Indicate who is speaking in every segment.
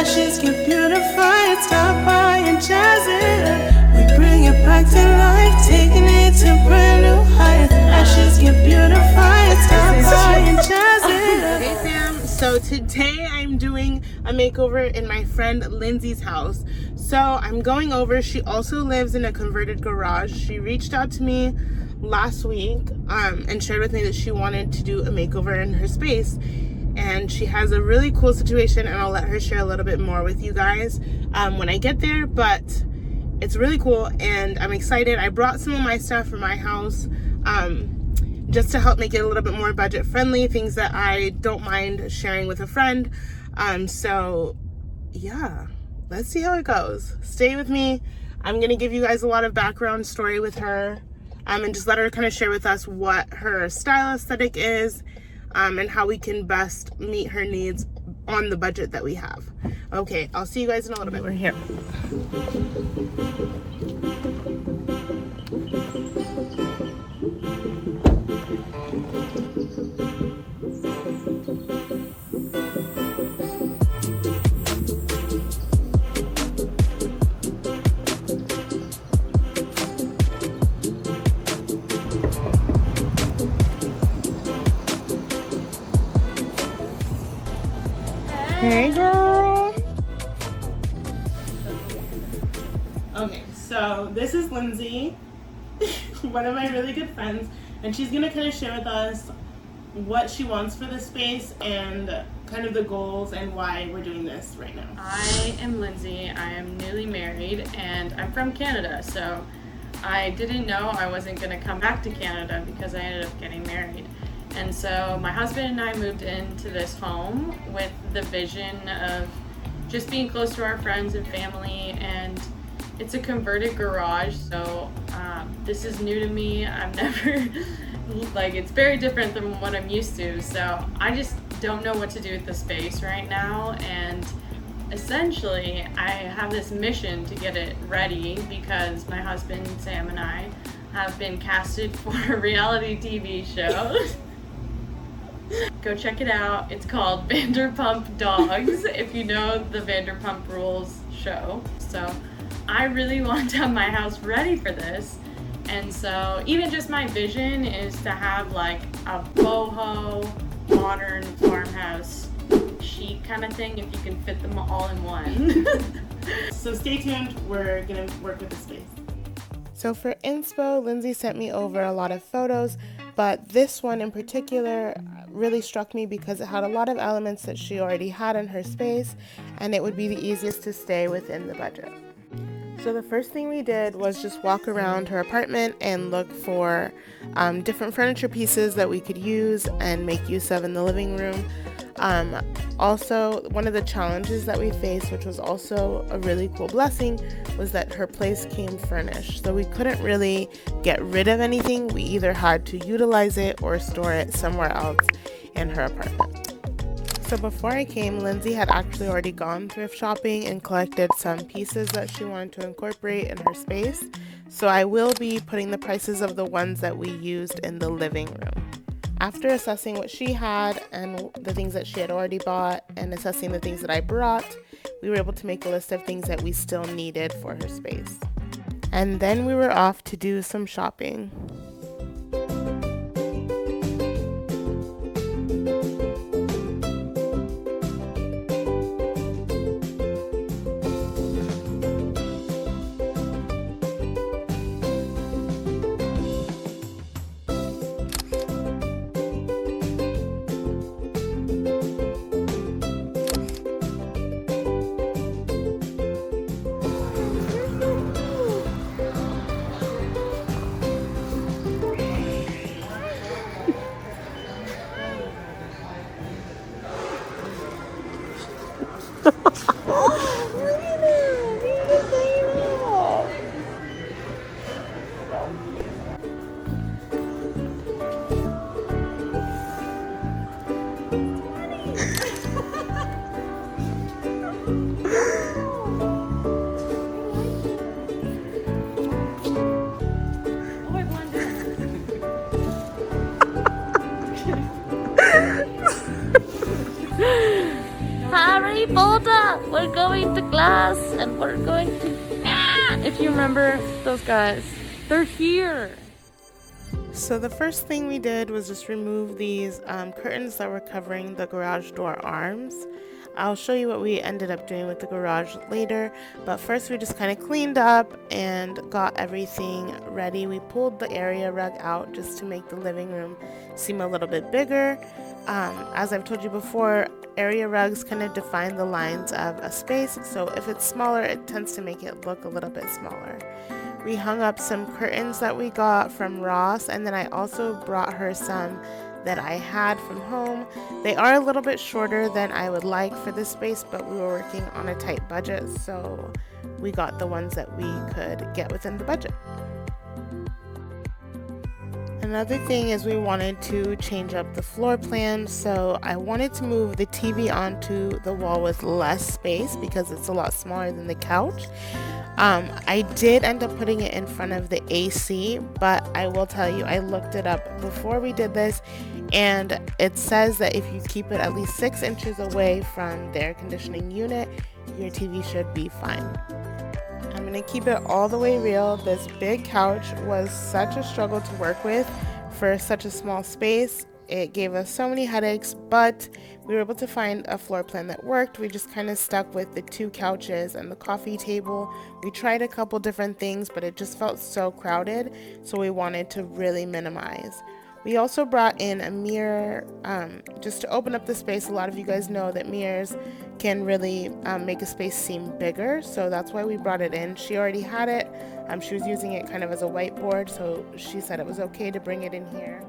Speaker 1: Ashes get beautified, stop by and jazz it up. We bring it back to life, taking it to brand new heights. Ashes get beautified, stop by and jazz it up. Hey fam, so today I'm doing a makeover in my friend Lindsay's house. So I'm going over. She also lives in a converted garage. She reached out to me last week and shared with me that she wanted to do a makeover in her space, and she has a really cool situation, and I'll let her share a little bit more with you guys when I get there. But it's really cool and I'm excited. I brought some of my stuff from my house just to help make it a little bit more budget friendly, things that I don't mind sharing with a friend. So yeah, let's see how it goes. Stay with me. I'm gonna give you guys a lot of background story with her, and just let her kind of share with us what her style aesthetic is, and how we can best meet her needs on the budget that we have. Okay, I'll see you guys in a little bit. We're here. Hey girl. Okay, so this is Lindsay, one of my really good friends, and she's gonna kind of share with us what she wants for this space and kind of the goals and why we're doing this right now.
Speaker 2: I am Lindsay. I am newly married and I'm from Canada, so I didn't know I wasn't gonna come back to Canada because I ended up getting married. And so my husband and I moved into this home with the vision of just being close to our friends and family, and it's a converted garage, so this is new to me. I've never, it's very different than what I'm used to, so I just don't know what to do with the space right now, and essentially I have this mission to get it ready because my husband Sam and I have been casted for a reality TV show. Go check it out. It's called Vanderpump Dogs, if you know the Vanderpump Rules show. So I really want to have my house ready for this. And so even just my vision is to have like a boho modern farmhouse chic kind of thing, if you can fit them all in one.
Speaker 1: So stay tuned. We're going to work with the space. So for inspo, Lindsay sent me over a lot of photos, but this one in particular really struck me because it had a lot of elements that she already had in her space, and it would be the easiest to stay within the budget. So the first thing we did was just walk around her apartment and look for different furniture pieces that we could use and make use of in the living room. Also, one of the challenges that we faced, which was also a really cool blessing, was that her place came furnished. So we couldn't really get rid of anything. We either had to utilize it or store it somewhere else in her apartment. So before I came, Lindsay had actually already gone thrift shopping and collected some pieces that she wanted to incorporate in her space. So I will be putting the prices of the ones that we used in the living room. After assessing what she had and the things that she had already bought and assessing the things that I brought, we were able to make a list of things that we still needed for her space. And then we were off to do some shopping.
Speaker 2: we're going to class and we're going to... If you remember those guys, they're here.
Speaker 1: So the first thing we did was just remove these curtains that were covering the garage door arms. I'll show you what we ended up doing with the garage later, but first we just kind of cleaned up and got everything ready. We pulled the area rug out just to make the living room seem a little bit bigger. As I've told you before, area rugs kind of define the lines of a space, so if it's smaller, it tends to make it look a little bit smaller. We hung up some curtains that we got from Ross, and then I also brought her some that I had from home. They are a little bit shorter than I would like for this space, but we were working on a tight budget, so we got the ones that we could get within the budget. Another thing is we wanted to change up the floor plan, so I wanted to move the TV onto the wall with less space because it's a lot smaller than the couch. I did end up putting it in front of the AC, but I will tell you, I looked it up before we did this, and it says that if you keep it at least 6 inches away from the air conditioning unit, your TV should be fine. I'm going to keep it all the way real. This big couch was such a struggle to work with for such a small space. It gave us so many headaches, but we were able to find a floor plan that worked. We just kind of stuck with the 2 couches and the coffee table. We tried a couple different things, but it just felt so crowded, so we wanted to really minimize. We also brought in a mirror just to open up the space. A lot of you guys know that mirrors can really make a space seem bigger, so that's why we brought it in. She already had it. She was using it kind of as a whiteboard, so she said it was okay to bring it in here.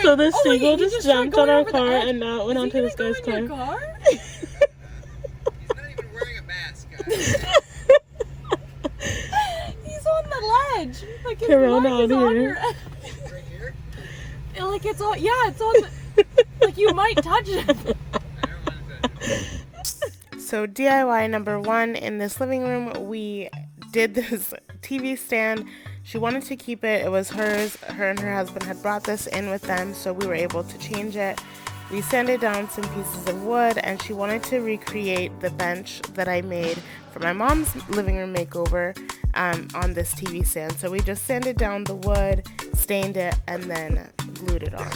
Speaker 2: So this seagull just jumped on our car and now it went onto this guy's car.
Speaker 3: He's not even wearing a mask, guys.
Speaker 4: He's on the ledge. Like his
Speaker 2: Corona
Speaker 4: leg is
Speaker 2: out
Speaker 4: on
Speaker 2: here.
Speaker 4: your
Speaker 3: Right here?
Speaker 4: like it's on. Yeah, it's on. Like you might touch it.
Speaker 3: I don't want to touch it.
Speaker 1: So DIY number 1 in this living room, we did this TV stand. She wanted to keep it. It was hers. Her and her husband had brought this in with them, so we were able to change it. We sanded down some pieces of wood, and she wanted to recreate the bench that I made for my mom's living room makeover on this TV stand. So we just sanded down the wood, stained it, and then glued it on.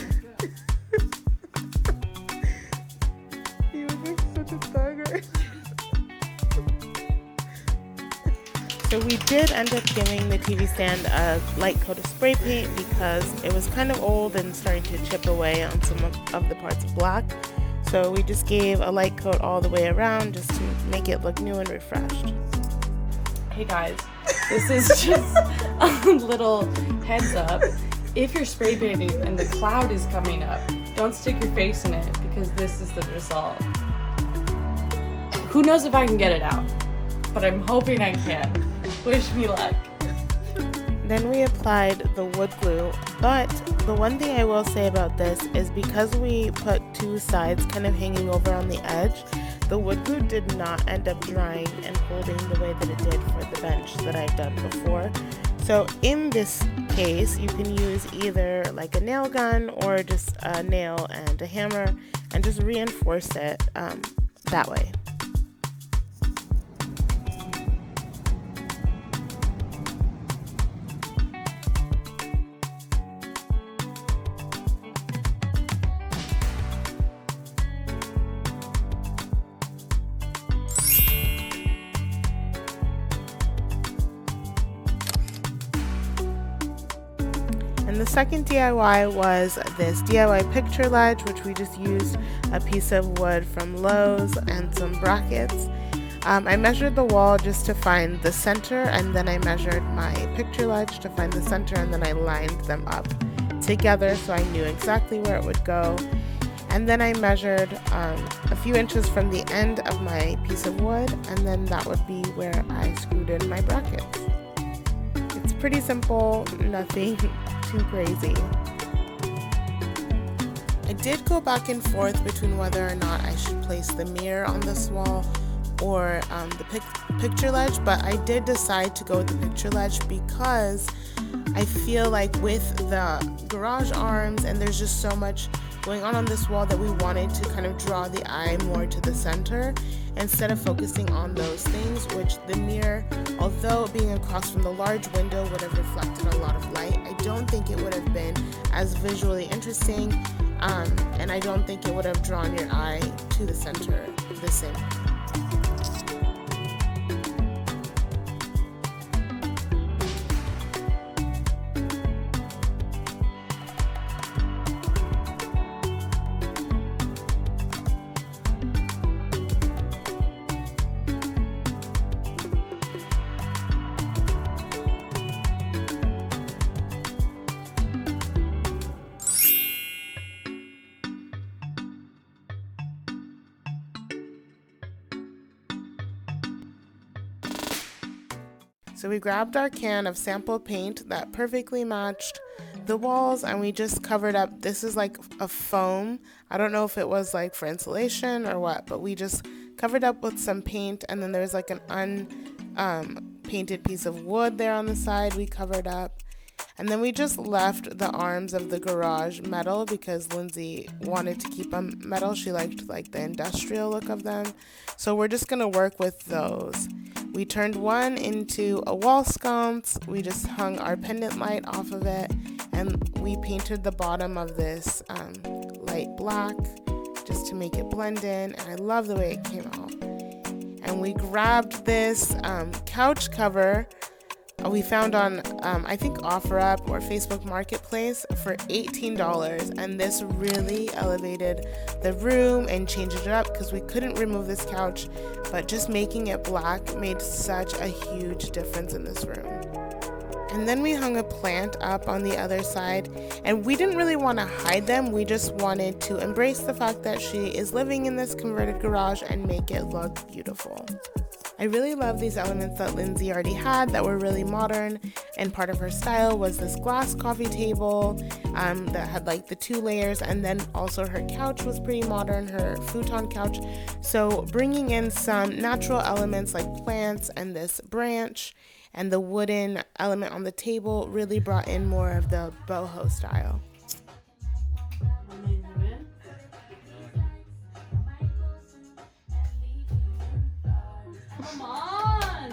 Speaker 1: You look such a thugger. So we did end up giving the TV stand a light coat of spray paint because it was kind of old and starting to chip away on some of the parts of black. So we just gave a light coat all the way around just to make it look new and refreshed.
Speaker 4: Hey guys, this is just a little heads up. If you're spray painting and the cloud is coming up, don't stick your face in it because this is the result. Who knows if I can get it out, but I'm hoping I can. Wish me luck.
Speaker 1: Then we applied the wood glue, but the one thing I will say about this is because we put 2 sides kind of hanging over on the edge, the wood glue did not end up drying and holding the way that it did for the bench that I've done before. So in this case, you can use either like a nail gun or just a nail and a hammer and just reinforce it that way. And the second DIY was this DIY picture ledge, which we just used a piece of wood from Lowe's and some brackets. I measured the wall just to find the center, and then I measured my picture ledge to find the center, and then I lined them up together so I knew exactly where it would go. And then I measured a few inches from the end of my piece of wood, and then that would be where I screwed in my brackets. It's pretty simple, nothing too crazy. I did go back and forth between whether or not I should place the mirror on this wall or the picture ledge, but I did decide to go with the picture ledge because I feel like with the garage arms and there's just so much going on this wall that we wanted to kind of draw the eye more to the center instead of focusing on those things, which the mirror, although being across from the large window would have reflected a lot of light, I don't think it would have been as visually interesting, and I don't think it would have drawn your eye to the center the same. So we grabbed our can of sample paint that perfectly matched the walls, and we just covered up. This is like a foam. I don't know if it was like for insulation or what, but we just covered up with some paint, and then there's like an unpainted piece of wood there on the side we covered up. And then we just left the arms of the garage metal because Lindsay wanted to keep them metal. She liked like the industrial look of them. So we're just gonna work with those. We turned one into a wall sconce. We just hung our pendant light off of it, and we painted the bottom of this light black just to make it blend in, and I love the way it came out. And we grabbed this couch cover we found on I think OfferUp or Facebook Marketplace for $18, and this really elevated the room and changed it up because we couldn't remove this couch, but just making it black made such a huge difference in this room. And then we hung a plant up on the other side, and we didn't really want to hide them. We just wanted to embrace the fact that she is living in this converted garage and make it look beautiful. I really love these elements that Lindsay already had that were really modern, and part of her style was this glass coffee table that had like the 2 layers, and then also her couch was pretty modern, her futon couch. So bringing in some natural elements like plants and this branch and the wooden element on the table really brought in more of the boho style.
Speaker 4: Come on!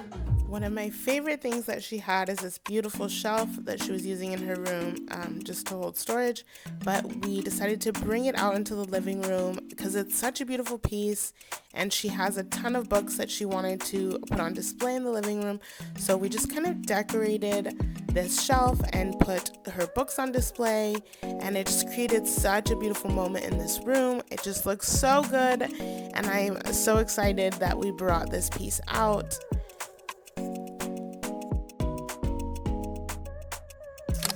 Speaker 1: One of my favorite things that she had is this beautiful shelf that she was using in her room just to hold storage, but we decided to bring it out into the living room because it's such a beautiful piece, and she has a ton of books that she wanted to put on display in the living room, so we just kind of decorated this shelf and put her books on display, and it just created such a beautiful moment in this room. It just looks so good, and I'm so excited that we brought this piece out.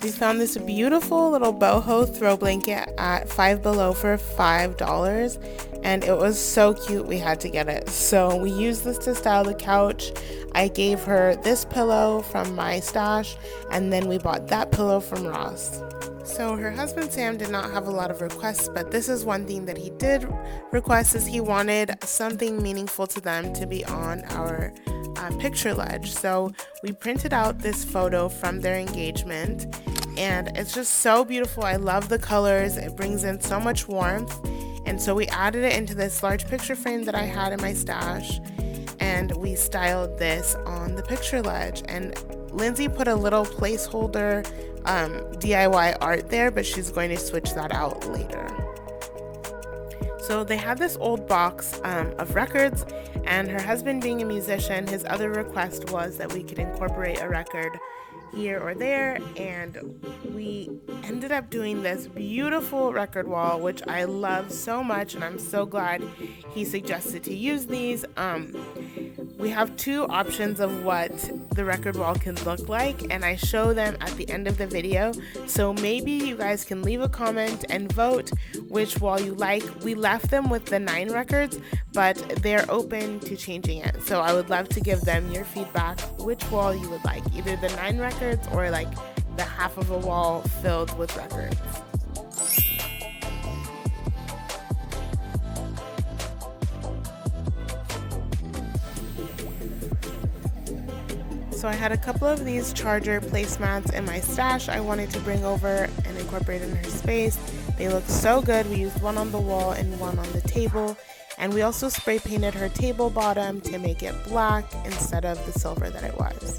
Speaker 1: We found this beautiful little boho throw blanket at Five Below for $5, and it was so cute we had to get it. So we used this to style the couch. I gave her this pillow from my stash, and then we bought that pillow from Ross. So her husband Sam did not have a lot of requests, but this is one thing that he did request, is he wanted something meaningful to them to be on our picture ledge. So we printed out this photo from their engagement, and it's just so beautiful. I love the colors. It brings in so much warmth, and so we added it into this large picture frame that I had in my stash, and we styled this on the picture ledge. And Lindsay put a little placeholder DIY art there, but she's going to switch that out later. So they had this old box of records, and her husband being a musician, his other request was that we could incorporate a record here or there, and we ended up doing this beautiful record wall, which I love so much, and I'm so glad he suggested to use these. We have two options of what the record wall can look like, and I show them at the end of the video, so maybe you guys can leave a comment and vote which wall you like. We left them with the 9 records, but they're open to changing it, so I would love to give them your feedback which wall you would like, either the 9 records or like the half of a wall filled with records. So I had a couple of these charger placemats in my stash I wanted to bring over and incorporate in her space. They look so good. We used one on the wall and one on the table. And we also spray painted her table bottom to make it black instead of the silver that it was.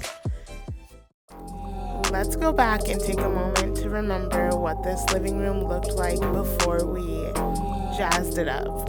Speaker 1: Let's go back and take a moment to remember what this living room looked like before we jazzed it up.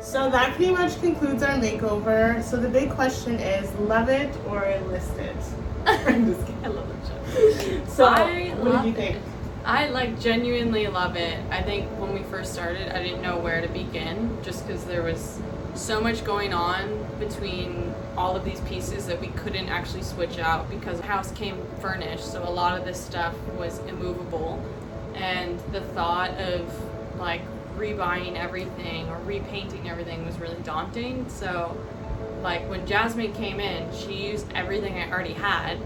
Speaker 1: So that pretty much concludes our makeover. So the big question is, love it or list it? I'm just kidding.
Speaker 2: I love that show.
Speaker 1: So
Speaker 2: I
Speaker 1: what did you think?
Speaker 2: I genuinely love it. I think when we first started, I didn't know where to begin, just because there was so much going on between all of these pieces that we couldn't actually switch out because the house came furnished, so a lot of this stuff was immovable, and the thought of like rebuying everything or repainting everything was really daunting. So like when Jasmine came in, she used everything I already had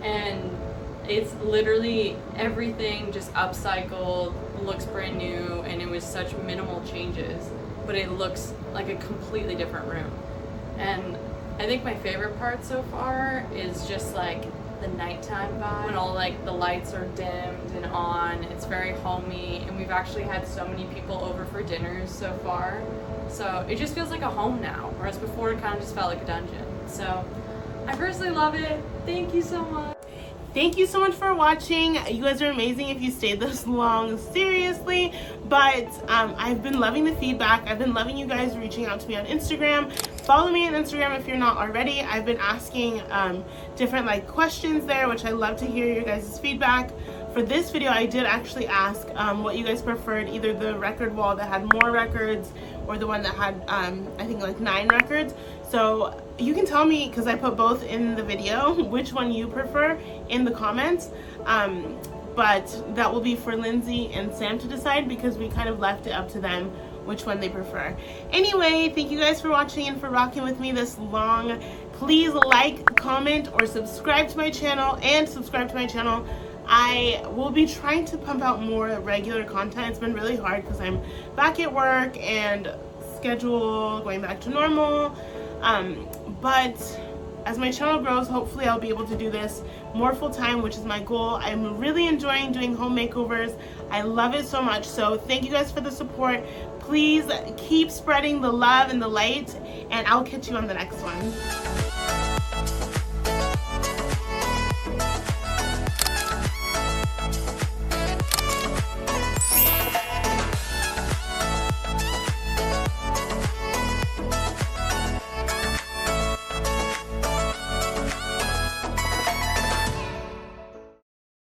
Speaker 2: and it's literally everything just upcycled, looks brand new, and it was such minimal changes, but it looks like a completely different room. And I think my favorite part so far is just like the nighttime vibe when all like the lights are dimmed and on. It's very homey, and we've actually had so many people over for dinners so far. So it just feels like a home now, whereas before it kind of just felt like a dungeon. So I personally love it. Thank you so much.
Speaker 1: Thank you so much for watching. You guys are amazing if you stayed this long, seriously. But I've been loving the feedback. I've been loving you guys reaching out to me on Instagram. Follow me on Instagram if you're not already. I've been asking different like questions there, which I love to hear your guys' feedback. For this video, I did actually ask what you guys preferred, either the record wall that had more records or the one that had, I think, like 9 records. So you can tell me, because I put both in the video, which one you prefer in the comments. But that will be for Lindsay and Sam to decide, because we kind of left it up to them which one they prefer. Anyway, thank you guys for watching and for rocking with me this long. Please like, comment, or subscribe to my channel, I will be trying to pump out more regular content. It's been really hard because I'm back at work and schedule going back to normal. But as my channel grows, hopefully I'll be able to do this more full-time, which is my goal. I'm really enjoying doing home makeovers. I love it so much. So thank you guys for the support. Please keep spreading the love and the light, and I'll catch you on the next one.